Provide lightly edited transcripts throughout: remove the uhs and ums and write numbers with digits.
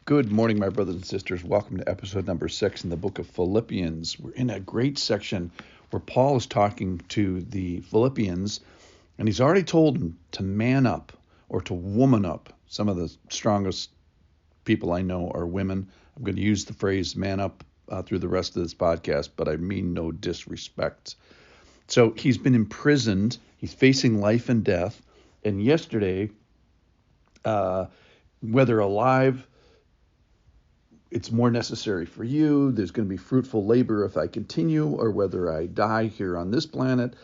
Good morning, my brothers and sisters. Welcome to episode number 6 in the book of Philippians. We're in a great section where Paul is talking to the Philippians, and he's already told them to man up or to woman up. Some of the strongest people I know are women. I'm going to use the phrase man up through the rest of this podcast, but I mean no disrespect. So he's been imprisoned. He's facing life and death. And yesterday, whether alive, it's more necessary for you. There's going to be fruitful labor if I continue, or whether I die here on this planet,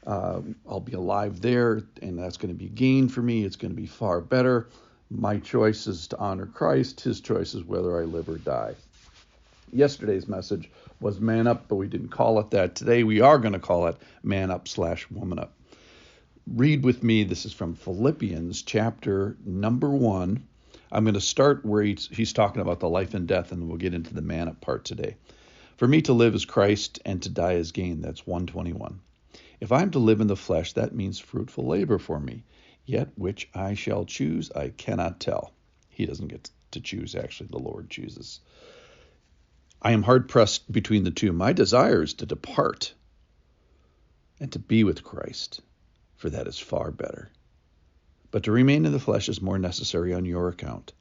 I'll be alive there, and that's going to be gain for me. It's going to be far better. My choice is to honor Christ. His choice is whether I live or die. Yesterday's message was man up, but we didn't call it that. Today we are going to call it man up / woman up. Read with me. This is from Philippians chapter number 1. I'm going to start where he's talking about the life and death, and we'll get into the man up part today. For me to live is Christ, and to die is gain. That's 121. If I'm to live in the flesh, that means fruitful labor for me. Yet which I shall choose, I cannot tell. He doesn't get to choose, actually. The Lord chooses. I am hard pressed between the two. My desire is to depart and to be with Christ, for that is far better. But to remain in the flesh is more necessary on your account.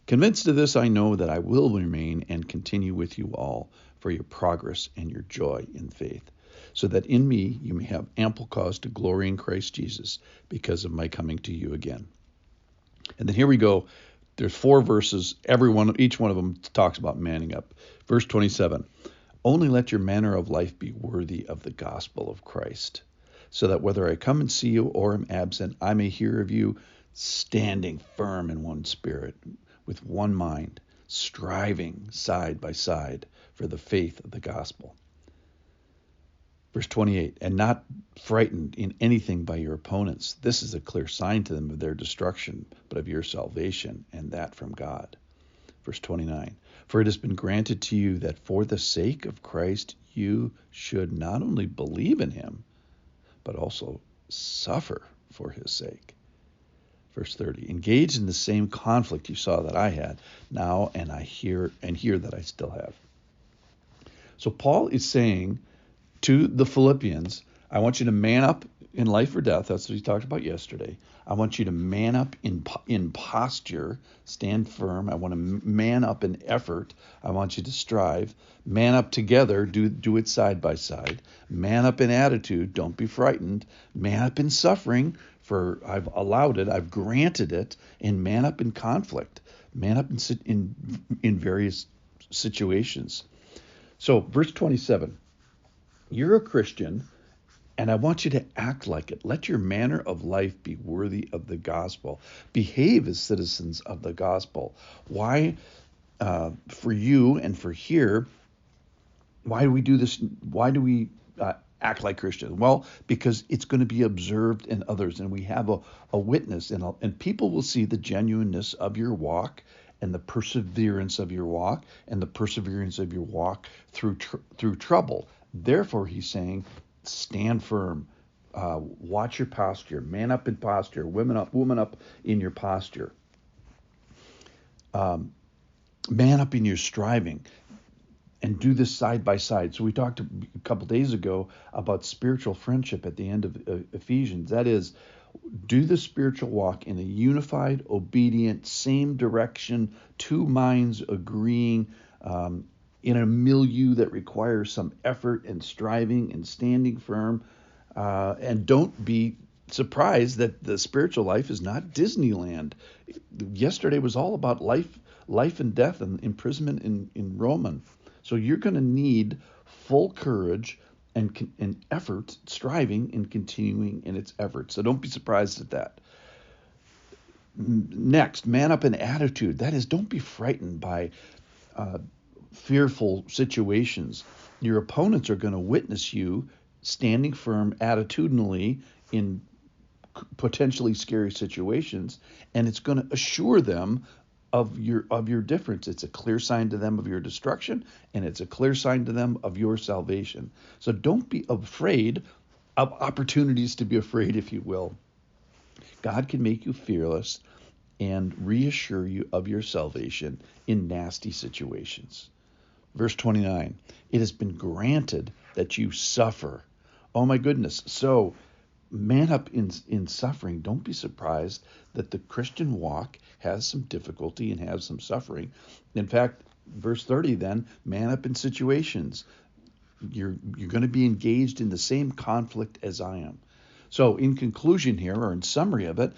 Convinced of this, I know that I will remain and continue with you all for your progress and your joy in faith, so that in me you may have ample cause to glory in Christ Jesus because of my coming to you again. And then here we go. There's 4 verses. Each one of them talks about manning up. Verse 27, only let your manner of life be worthy of the gospel of Christ, so that whether I come and see you or am absent, I may hear of you standing firm in one spirit, with one mind, striving side by side for the faith of the gospel. Verse 28, and not frightened in anything by your opponents. This is a clear sign to them of their destruction, but of your salvation, and that from God. Verse 29, for it has been granted to you that for the sake of Christ you should not only believe in him, but also suffer for his sake. Verse 30, engaged in the same conflict you saw that I had now, and I hear that I still have. So Paul is saying to the Philippians, I want you to man up in life or death. That's what he talked about yesterday. I want you to man up in posture, stand firm. I want to man up in effort. I want you to strive. Man up together, do it side by side. Man up in attitude, don't be frightened. Man up in suffering, for I've allowed it, I've granted it. And man up in conflict. Man up in various situations. So verse 27, you're a Christian, and I want you to act like it. Let your manner of life be worthy of the gospel. Behave as citizens of the gospel. Why, for you and for here, why do we do this? Why do we act like Christians? Well, because it's going to be observed in others, and we have a witness, and people will see the genuineness of your walk and the perseverance of your walk and the perseverance of your walk through trouble. Therefore, he's saying, stand firm, watch your posture, man up in posture, woman up in your posture, man up in your striving, and do this side by side. So we talked a couple days ago about spiritual friendship at the end of Ephesians. That is, do the spiritual walk in a unified, obedient, same direction, two minds agreeing, in a milieu that requires some effort and striving and standing firm. And don't be surprised that the spiritual life is not Disneyland. Yesterday was all about life and death and imprisonment in Roman. So you're going to need full courage and effort, striving and continuing in its efforts. So don't be surprised at that. Next, man up in attitude. That is, don't be frightened by fearful situations. Your opponents are going to witness you standing firm attitudinally in potentially scary situations, and it's going to assure them of your difference. It's a clear sign to them of your destruction, and it's a clear sign to them of your salvation. So don't be afraid of opportunities to be afraid, if you will. God can make you fearless and reassure you of your salvation in nasty situations. Verse 29, it has been granted that you suffer. Oh my goodness. So man up in suffering. Don't be surprised that the Christian walk has some difficulty and has some suffering. In fact, verse 30 then, man up in situations. You're going to be engaged in the same conflict as I am. So in conclusion here, or in summary of it,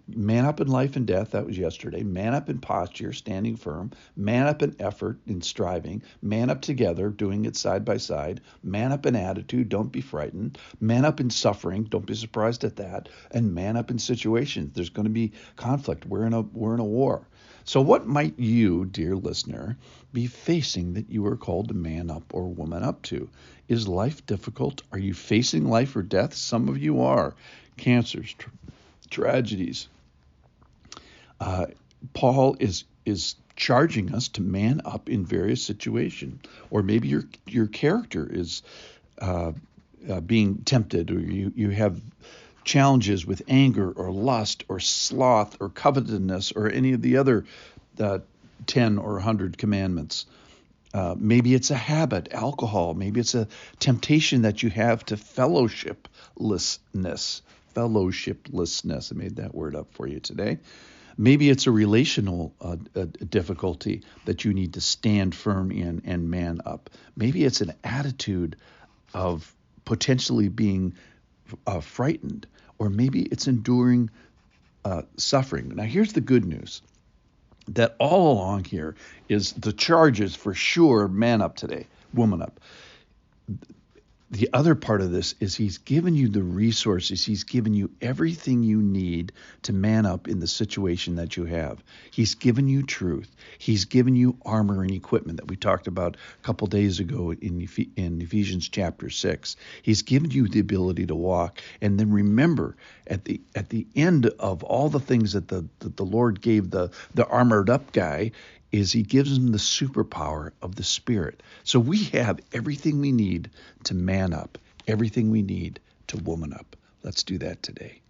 man up in life and death, that was yesterday. Man up in posture, standing firm. Man up in effort, in striving. Man up together, doing it side by side. Man up in attitude, don't be frightened. Man up in suffering, don't be surprised at that. And man up in situations. There's going to be conflict. We're in a war. So what might you, dear listener, be facing that you are called to man up or woman up to? Is life difficult? Are you facing life or death? Some of you are. Cancers, tragedies. Paul is charging us to man up in various situations. Or maybe your character is being tempted, or you have challenges with anger or lust or sloth or covetousness or any of the other 10 or 100 commandments. Maybe it's a habit, alcohol. Maybe it's a temptation that you have to fellowshiplessness. I made that word up for you today. Maybe it's a relational difficulty that you need to stand firm in and man up. Maybe it's an attitude of potentially being frightened, or maybe it's enduring suffering. Now, here's the good news. That all along here is the charges for sure, man up today, woman up. The other part of this is he's given you the resources. He's given you everything you need to man up in the situation that you have. He's given you truth. He's given you armor and equipment that we talked about a couple days ago in Ephesians chapter 6. He's given you the ability to walk. And then remember, at the end of all the things that the Lord gave the armored up guy, is he gives them the superpower of the Spirit. So we have everything we need to man up, everything we need to woman up. Let's do that today.